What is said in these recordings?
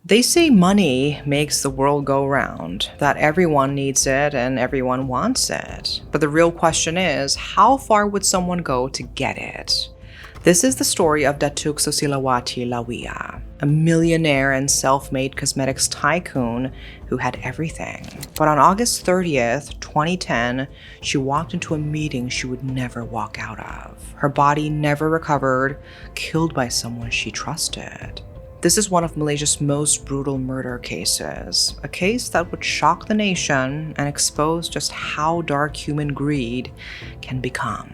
They say money makes the world go round, that everyone needs it and everyone wants it. But the real question is, how far would someone go to get it? This is the story of Datuk Susilawati Lawia, a millionaire and self-made cosmetics tycoon who had everything. But on August 30th, 2010, she walked into a meeting she would never walk out of. Her body never recovered, killed by someone she trusted. This is one of Malaysia's most brutal murder cases, a case that would shock the nation and expose just how dark human greed can become.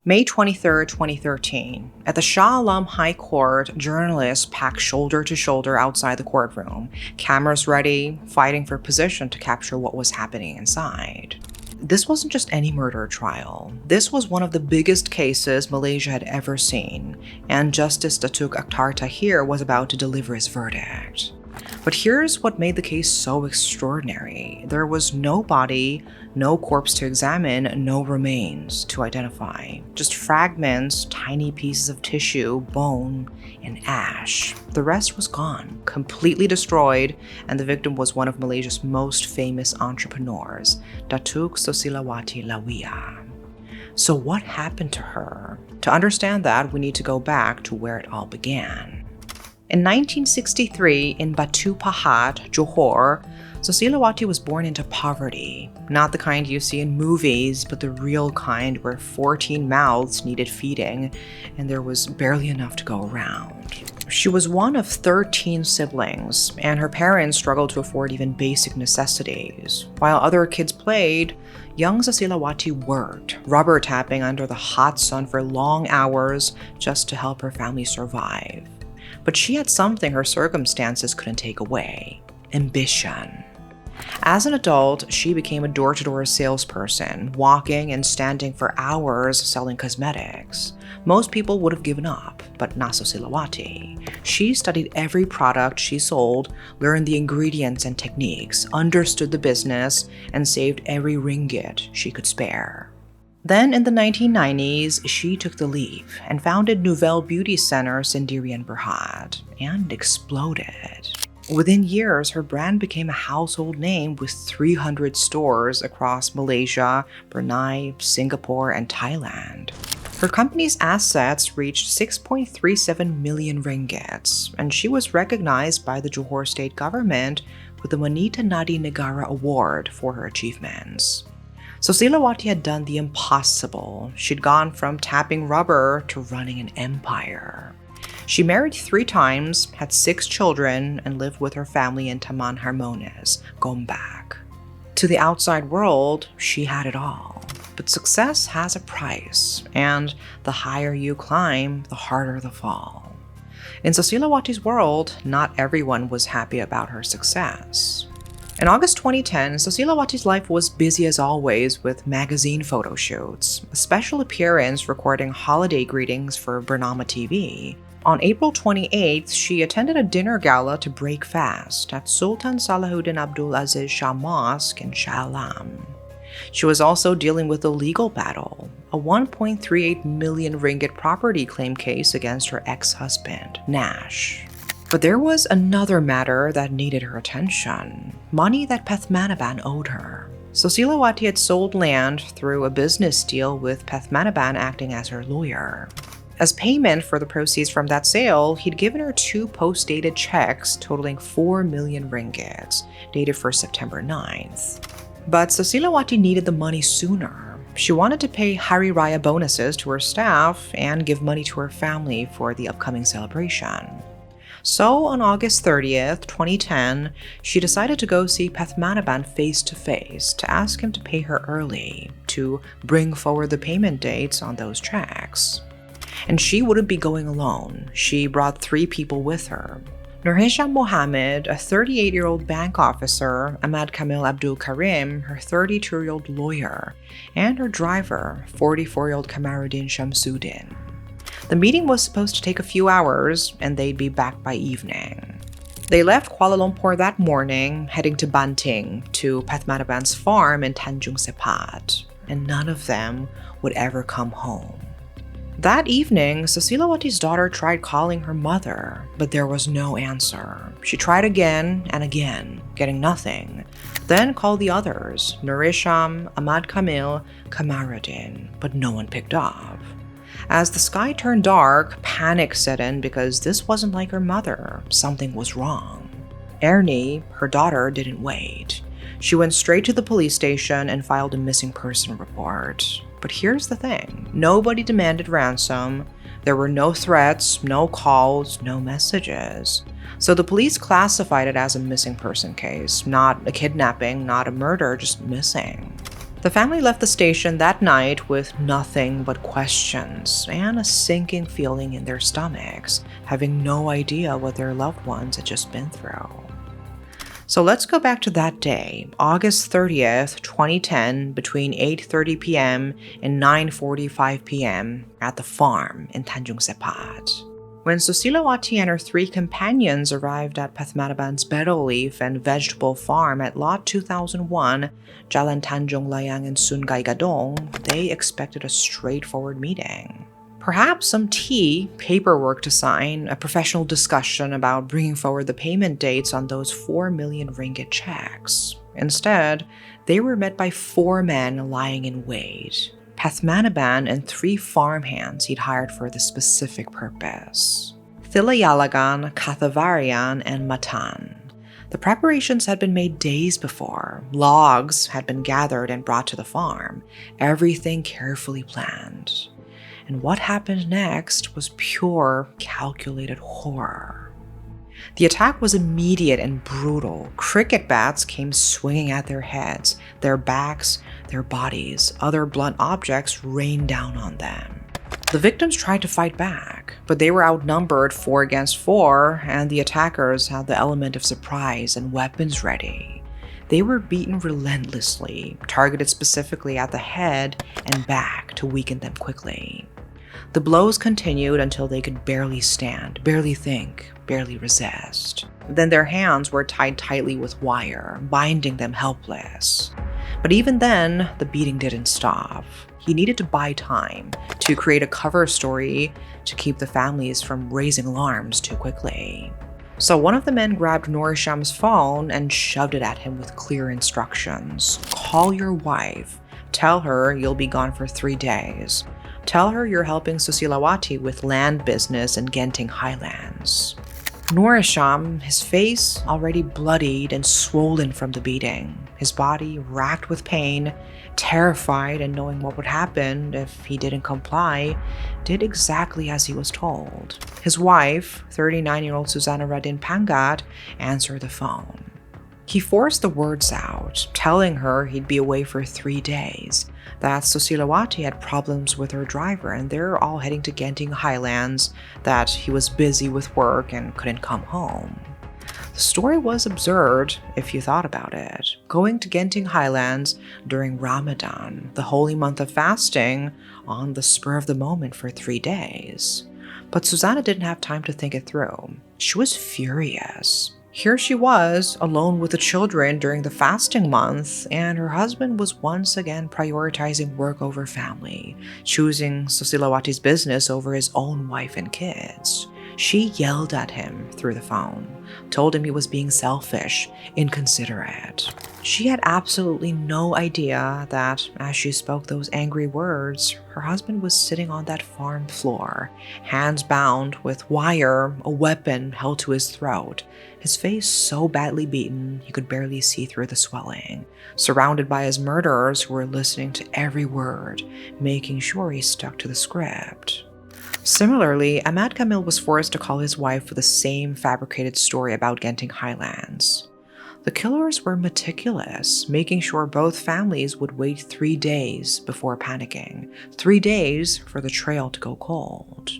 May 23, 2013. At the Shah Alam High Court, journalists packed shoulder to shoulder outside the courtroom, cameras ready, fighting for position to capture what was happening inside. This wasn't just any murder trial. This was one of the biggest cases Malaysia had ever seen, and Justice Datuk Akhtar Tahir was about to deliver his verdict. But here's what made the case so extraordinary. There was no body, no corpse to examine, no remains to identify. Just fragments, tiny pieces of tissue, bone, and ash. The rest was gone, completely destroyed, and the victim was one of Malaysia's most famous entrepreneurs, Datuk Susilawati Lawia. So what happened to her? To understand that, we need to go back to where it all began. In 1963, in Batu Pahat, Johor, Susilawati was born into poverty. Not the kind you see in movies, but the real kind where 14 mouths needed feeding, and there was barely enough to go around. She was one of 13 siblings, and her parents struggled to afford even basic necessities. While other kids played, young Susilawati worked, rubber tapping under the hot sun for long hours just to help her family survive. But she had something her circumstances couldn't take away: ambition. As an adult, she became a door-to-door salesperson, walking and standing for hours selling cosmetics. Most people would have given up, but not Susilawati. She studied every product she sold, learned the ingredients and techniques, understood the business, and saved every ringgit she could spare. Then in the 1990s, she took the leap and founded Nouvelle Beauty Center Sendirian Berhad and exploded. Within years, her brand became a household name with 300 stores across Malaysia, Brunei, Singapore, and Thailand. Her company's assets reached 6.37 million ringgits, and she was recognized by the Johor state government with the Wanita Nadi Negara Award for her achievements. Susilawati had done the impossible. She'd gone from tapping rubber to running an empire. She married 3 times, had 6 children, and lived with her family in Taman Harmones, Gombak. To the outside world, she had it all. But success has a price, and the higher you climb, the harder the fall. In Susilawati's world, not everyone was happy about her success. In August 2010, Susilawati's life was busy as always with magazine photo shoots, a special appearance recording holiday greetings for Bernama TV. On April 28th, she attended a dinner gala to break fast at Sultan Salahuddin Abdul Aziz Shah Mosque in Shah Alam. She was also dealing with a legal battle, a 1.38 million ringgit property claim case against her ex-husband, Nash. But there was another matter that needed her attention: money that Pathmanaban owed her. Susilawati had sold land through a business deal with Pathmanaban acting as her lawyer. As payment for the proceeds from that sale, he'd given her 2 post-dated checks totaling 4 million ringgits, dated for September 9th. But Susilawati needed the money sooner. She wanted to pay Hari Raya bonuses to her staff and give money to her family for the upcoming celebration. So on August 30th, 2010, she decided to go see Pathmanaban face-to-face to ask him to pay her early, to bring forward the payment dates on those checks. And she wouldn't be going alone. She brought 3 people with her: Nurhesham Mohammed, a 38-year-old bank officer, Ahmad Kamil Abdul Karim, her 32-year-old lawyer, and her driver, 44-year-old Kamaruddin Shamsuddin. The meeting was supposed to take a few hours, and they'd be back by evening. They left Kuala Lumpur that morning, heading to Banting, to Pathmataban's farm in Tanjung Sepat, and none of them would ever come home. That evening, Susilawati's daughter tried calling her mother, but there was no answer. She tried again and again, getting nothing. Then called the others, Nurisham, Ahmad Kamil, Kamaruddin, but no one picked up. As the sky turned dark, panic set in because this wasn't like her mother. Something was wrong. Ernie, her daughter, didn't wait. She went straight to the police station and filed a missing person report. But here's the thing. Nobody demanded ransom. There were no threats, no calls, no messages. So the police classified it as a missing person case, not a kidnapping, not a murder, just missing. The family left the station that night with nothing but questions and a sinking feeling in their stomachs, having no idea what their loved ones had just been through. So let's go back to that day, August 30th, 2010, between 8:30 p.m. and 9:45 p.m. at the farm in Tanjung Sepat. When Susilawati and her 3 companions arrived at Pathmataban's betel leaf and vegetable farm at Lot 2001, Jalan Tanjung Layang in Sungai Gadong, they expected a straightforward meeting. Perhaps some tea, paperwork to sign, a professional discussion about bringing forward the payment dates on those 4 million ringgit checks. Instead, they were met by 4 men lying in wait. Pathmataban and 3 farmhands he'd hired for this specific purpose. Thilayalagan, Kathavarian, and Matan. The preparations had been made days before. Logs had been gathered and brought to the farm. Everything carefully planned. And what happened next was pure, calculated horror. The attack was immediate and brutal. Cricket bats came swinging at their heads, their backs, their bodies. Other blunt objects rained down on them. The victims tried to fight back, but they were outnumbered 4 against 4, and the attackers had the element of surprise and weapons ready. They were beaten relentlessly, targeted specifically at the head and back to weaken them quickly. The blows continued until they could barely stand, barely think, barely resist. Then their hands were tied tightly with wire, binding them helpless. But even then, the beating didn't stop. He needed to buy time to create a cover story to keep the families from raising alarms too quickly. So one of the men grabbed Norisham's phone and shoved it at him with clear instructions. Call your wife. Tell her you'll be gone for 3 days. Tell her you're helping Susilawati with land business in Genting Highlands. Norisham, his face already bloodied and swollen from the beating, his body racked with pain, terrified and knowing what would happen if he didn't comply, did exactly as he was told. His wife, 39-year-old Susanna Radin Pangat, answered the phone. He forced the words out, telling her he'd be away for 3 days, that Susilawati had problems with her driver and they're all heading to Genting Highlands, that he was busy with work and couldn't come home. The story was absurd if you thought about it. Going to Genting Highlands during Ramadan, the holy month of fasting, on the spur of the moment for 3 days. But Susanna didn't have time to think it through. She was furious. Here she was, alone with the children during the fasting month, and her husband was once again prioritizing work over family, choosing Susilawati's business over his own wife and kids. She yelled at him through the phone, told him he was being selfish, inconsiderate. She had absolutely no idea that, as she spoke those angry words, her husband was sitting on that farm floor, hands bound with wire, a weapon held to his throat, his face so badly beaten he could barely see through the swelling, surrounded by his murderers who were listening to every word, making sure he stuck to the script. Similarly, Ahmad Kamil was forced to call his wife for the same fabricated story about Genting Highlands. The killers were meticulous, making sure both families would wait 3 days before panicking, 3 days for the trail to go cold.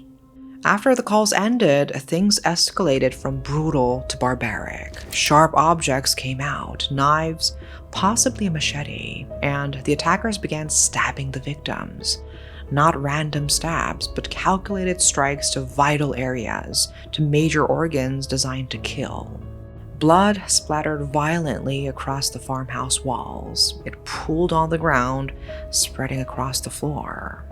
After the calls ended, things escalated from brutal to barbaric. Sharp objects came out, knives, possibly a machete, and the attackers began stabbing the victims. Not random stabs, but calculated strikes to vital areas, to major organs designed to kill. Blood splattered violently across the farmhouse walls. It pooled on the ground, spreading across the floor.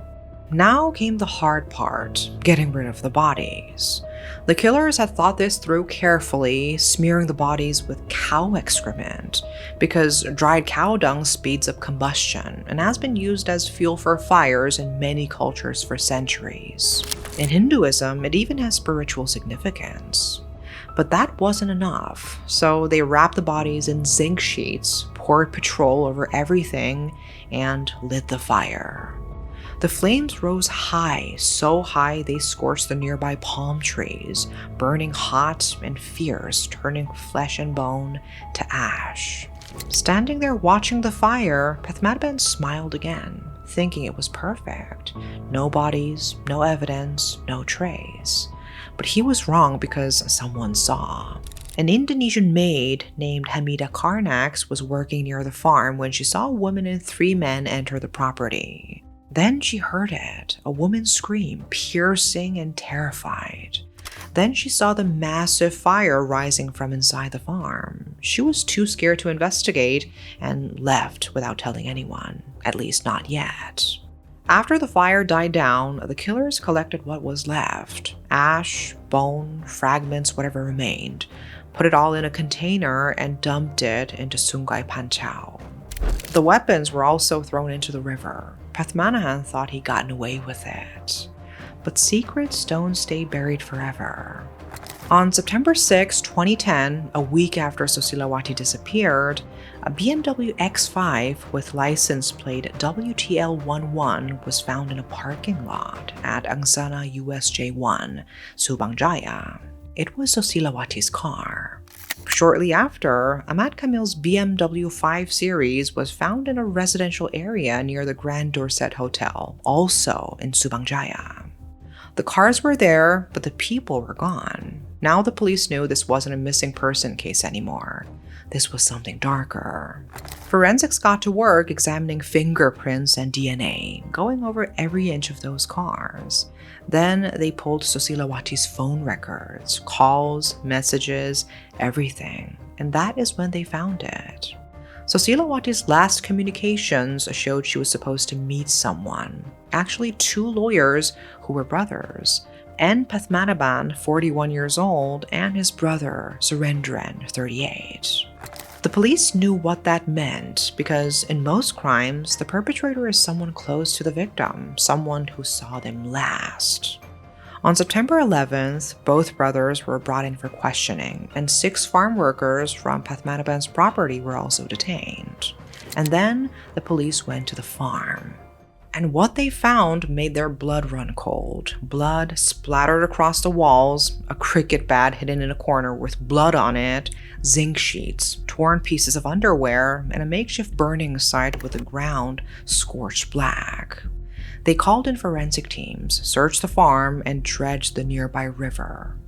Now came the hard part, getting rid of the bodies. The killers had thought this through carefully, smearing the bodies with cow excrement, because dried cow dung speeds up combustion and has been used as fuel for fires in many cultures for centuries. In Hinduism, it even has spiritual significance. But that wasn't enough, so they wrapped the bodies in zinc sheets, poured petrol over everything, and lit the fire. The flames rose high, so high they scorched the nearby palm trees, burning hot and fierce, turning flesh and bone to ash. Standing there watching the fire, Pathmanaban smiled again, thinking it was perfect. No bodies, no evidence, no trace. But he was wrong because someone saw. An Indonesian maid named Hamida Karnax was working near the farm when she saw a woman and 3 men enter the property. Then she heard it, a woman scream, piercing and terrified. Then she saw the massive fire rising from inside the farm. She was too scared to investigate and left without telling anyone, at least not yet. After the fire died down, the killers collected what was left: ash, bone, fragments, whatever remained, put it all in a container and dumped it into Sungai Panchao. The weapons were also thrown into the river. Pathmanaban thought he'd gotten away with it. But secrets don't stay buried forever. On September 6, 2010, a week after Susilawati disappeared, a BMW X5 with license plate WTL11 was found in a parking lot at Angsana USJ1, Subang Jaya. It was Susilawati's car. Shortly after, Ahmad Kamil's BMW 5 Series was found in a residential area near the Grand Dorset Hotel, also in Subang Jaya. The cars were there, but the people were gone. Now the police knew this wasn't a missing person case anymore. This was something darker. Forensics got to work examining fingerprints and DNA, going over every inch of those cars. Then they pulled Susilawati's phone records, calls, messages, everything. And that is when they found it. Susilawati's last communications showed she was supposed to meet someone. Actually, 2 lawyers who were brothers. And Pathmanaban, 41 years old, and his brother, Surendran, 38. The police knew what that meant because in most crimes, the perpetrator is someone close to the victim, someone who saw them last. On September 11th, both brothers were brought in for questioning, and 6 farm workers from Pathmanaban's property were also detained. And then the police went to the farm. And what they found made their blood run cold. Blood splattered across the walls, a cricket bat hidden in a corner with blood on it, zinc sheets, torn pieces of underwear, and a makeshift burning site with the ground scorched black. They called in forensic teams, searched the farm, and dredged the nearby river.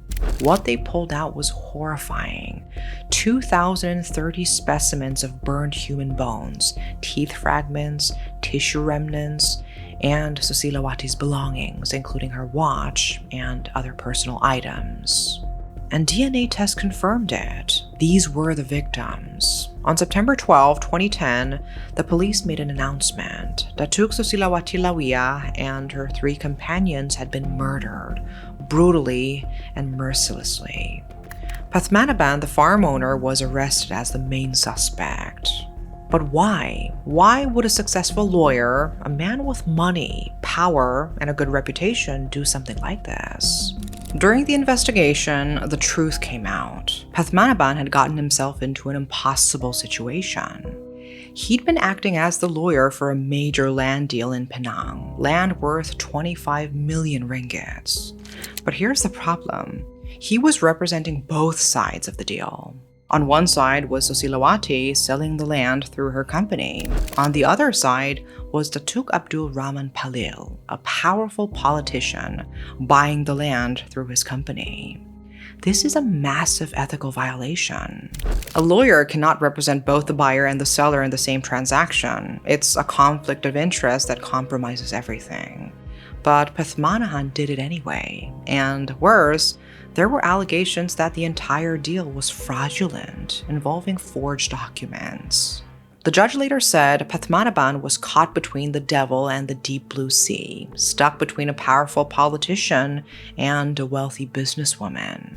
What they pulled out was horrifying. 2,030 specimens of burned human bones, teeth fragments, tissue remnants, and Susilawati's belongings, including her watch and other personal items. And DNA tests confirmed it. These were the victims. On September 12, 2010, the police made an announcement. Datuk Susilawati Lawiya and her 3 companions had been murdered, brutally and mercilessly. Pathmanaban, the farm owner, was arrested as the main suspect. But why? Why would a successful lawyer, a man with money, power, and a good reputation do something like this? During the investigation, the truth came out. Pathmanaban had gotten himself into an impossible situation. He'd been acting as the lawyer for a major land deal in Penang, land worth 25 million ringgits. But here's the problem. He was representing both sides of the deal. On one side was Susilawati selling the land through her company. On the other side was Datuk Abdul Rahman Palil, a powerful politician, buying the land through his company. This is a massive ethical violation. A lawyer cannot represent both the buyer and the seller in the same transaction. It's a conflict of interest that compromises everything. But Pathmanaban did it anyway, and worse, there were allegations that the entire deal was fraudulent, involving forged documents. The judge later said Pathmanaban was caught between the devil and the deep blue sea, stuck between a powerful politician and a wealthy businesswoman.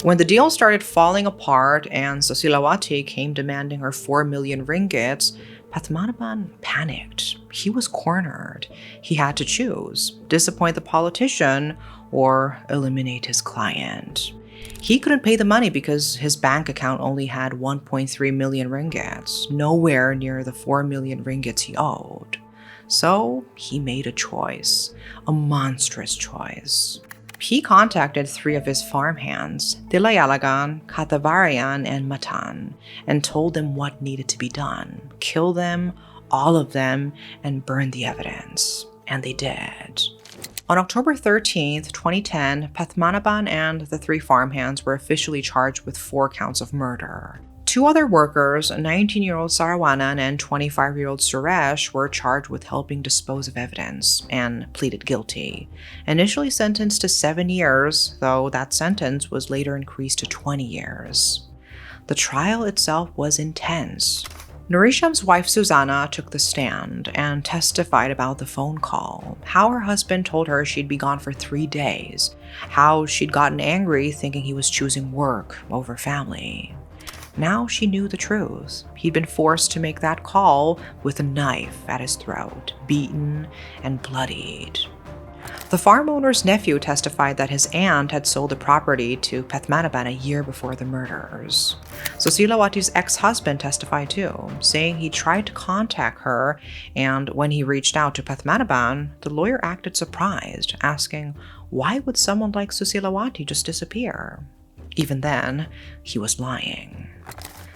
When the deal started falling apart and Susilawati came demanding her 4 million ringgits, Pathmanaban panicked. He was cornered. He had to choose: disappoint the politician or eliminate his client. He couldn't pay the money because his bank account only had 1.3 million ringgits, nowhere near the 4 million ringgits he owed. So he made a choice, a monstrous choice. He contacted 3 of his farmhands, Tilayalagan, Kathavarian, and Matan, and told them what needed to be done: kill them, all of them, and burn the evidence. And they did. On October 13, 2010, Pathmanaban and the 3 farmhands were officially charged with 4 counts of murder. 2 other workers, 19-year-old Sarawanan and 25-year-old Suresh, were charged with helping dispose of evidence and pleaded guilty. Initially sentenced to 7 years, though that sentence was later increased to 20 years. The trial itself was intense. Norisham's wife Susanna took the stand and testified about the phone call, how her husband told her she'd be gone for 3 days, how she'd gotten angry thinking he was choosing work over family. Now she knew the truth. He'd been forced to make that call with a knife at his throat, beaten and bloodied. The farm owner's nephew testified that his aunt had sold the property to Pathmanaban a year before the murders. Susilawati's ex-husband testified too, saying he tried to contact her, and when he reached out to Pathmanaban, the lawyer acted surprised, asking, why would someone like Susilawati just disappear? Even then, he was lying.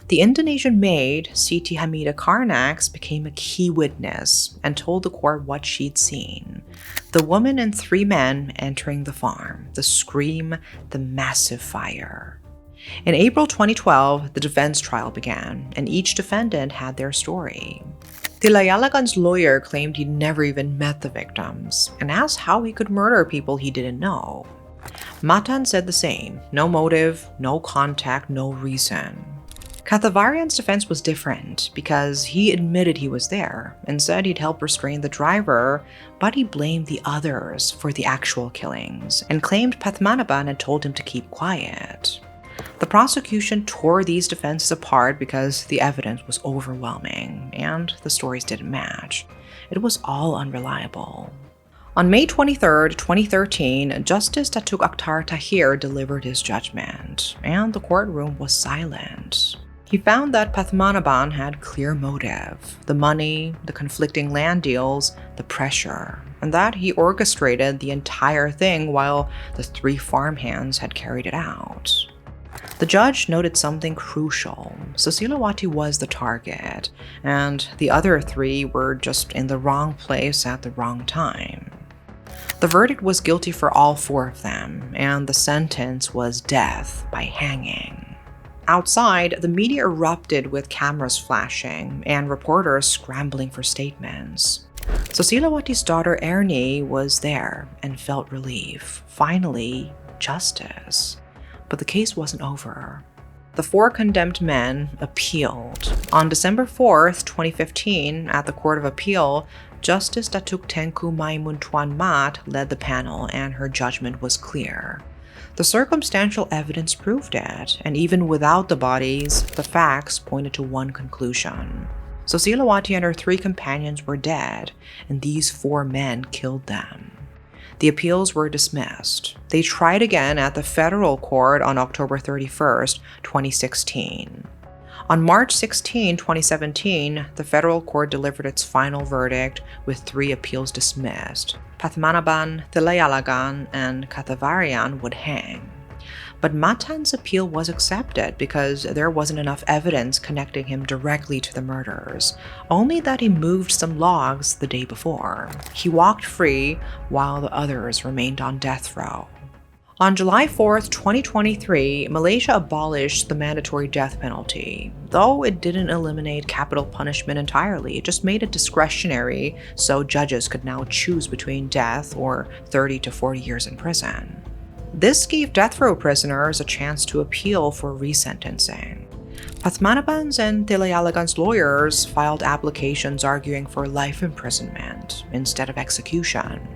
The Indonesian maid, Siti Hamida Karnax, became a key witness and told the court what she'd seen. The woman and 3 men entering the farm, the scream, the massive fire. In April 2012, the defense trial began, and each defendant had their story. Tilayalagan's lawyer claimed he'd never even met the victims and asked how he could murder people he didn't know. Matan said the same: no motive, no contact, no reason. Kathavarian's defense was different because he admitted he was there and said he'd helped restrain the driver, but he blamed the others for the actual killings and claimed Pathmanaban had told him to keep quiet. The prosecution tore these defenses apart because the evidence was overwhelming and the stories didn't match. It was all unreliable. On May 23, 2013, Justice Datuk Akhtar Tahir delivered his judgment, and the courtroom was silent. He found that Pathmanaban had clear motive: the money, the conflicting land deals, the pressure, and that he orchestrated the entire thing while the 3 farmhands had carried it out. The judge noted something crucial: Susilawati was the target, and the other 3 were just in the wrong place at the wrong time. The verdict was guilty for all 4 of them, and the sentence was death by hanging. Outside, the media erupted with cameras flashing and reporters scrambling for statements. Susilawati's daughter Ernie was there and felt relief. Finally, justice. But the case wasn't over. The 4 condemned men appealed. On December 4, 2015, at the Court of Appeal, Justice Datuk Tengku Maimun Tuan Mat led the panel, and her judgment was clear. The circumstantial evidence proved it, and even without the bodies, the facts pointed to one conclusion: Susilawati and her 3 companions were dead, and these 4 men killed them. The appeals were dismissed. They tried again at the federal court on October 31, 2016. On March 16, 2017, the federal court delivered its final verdict with 3 appeals dismissed. Pathmanaban, Tilayalagan, and Kathavarian would hang. But Matan's appeal was accepted because there wasn't enough evidence connecting him directly to the murders, only that he moved some logs the day before. He walked free while the others remained on death row. On July 4th, 2023, Malaysia abolished the mandatory death penalty. Though it didn't eliminate capital punishment entirely, it just made it discretionary so judges could now choose between death or 30 to 40 years in prison. This gave death row prisoners a chance to appeal for resentencing. Pathmanaban's and Tilayalagan's lawyers filed applications arguing for life imprisonment instead of execution.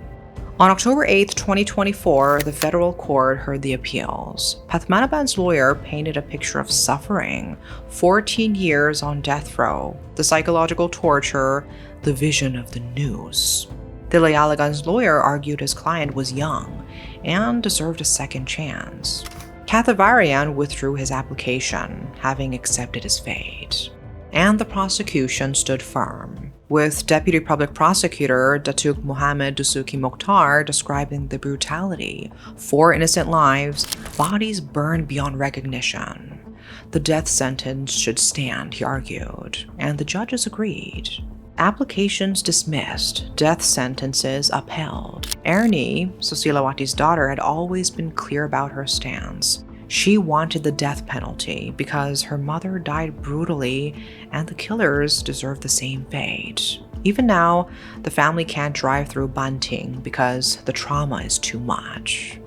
On October 8, 2024, the federal court heard the appeals. Pathmanaban's lawyer painted a picture of suffering, 14 years on death row, the psychological torture, the vision of the noose. Tilayalagan's lawyer argued his client was young and deserved a second chance. Kathavarian withdrew his application, having accepted his fate. And the prosecution stood firm, with Deputy Public Prosecutor Datuk Muhammad Dusuki Mokhtar describing the brutality: 4 innocent lives, bodies burned beyond recognition. The death sentence should stand, he argued, and the judges agreed. Applications dismissed, death sentences upheld. Ernie, Susilawati's daughter, had always been clear about her stance. She wanted the death penalty because her mother died brutally and the killers deserved the same fate. Even now, the family can't drive through Banting because the trauma is too much.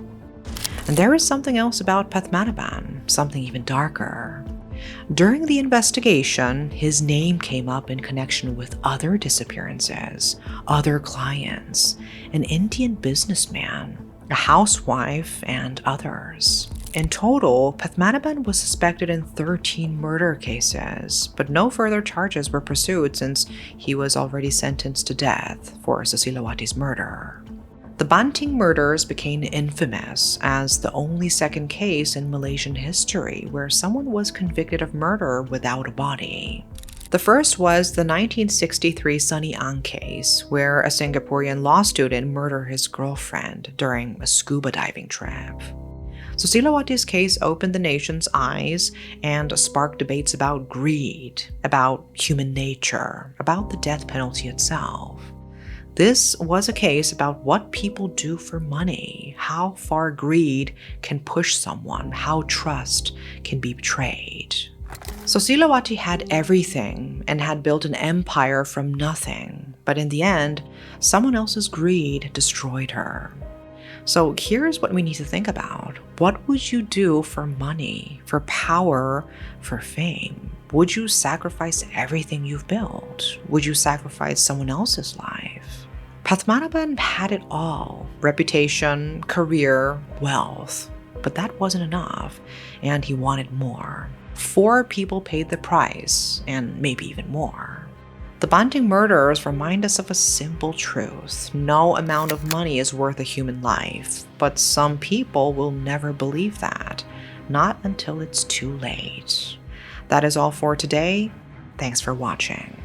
And there is something else about Pathmanaban, something even darker. During the investigation, his name came up in connection with other disappearances, other clients, an Indian businessman, a housewife, and others. In total, Pathmanaban was suspected in 13 murder cases, but no further charges were pursued since he was already sentenced to death for Susilawati's murder. The Banting murders became infamous as the only second case in Malaysian history where someone was convicted of murder without a body. The first was the 1963 Sunny Ang case, where a Singaporean law student murdered his girlfriend during a scuba diving trip. Susilawati's case opened the nation's eyes and sparked debates about greed, about human nature, about the death penalty itself. This was a case about what people do for money, how far greed can push someone, how trust can be betrayed. Susilawati had everything and had built an empire from nothing, but in the end, someone else's greed destroyed her. So here's what we need to think about. What would you do for money, for power, for fame? Would you sacrifice everything you've built? Would you sacrifice someone else's life? Pathmanaban had it all: reputation, career, wealth. But that wasn't enough, and he wanted more. 4 people paid the price, and maybe even more. The Banting murders remind us of a simple truth. No amount of money is worth a human life, but some people will never believe that, not until it's too late. That is all for today. Thanks for watching.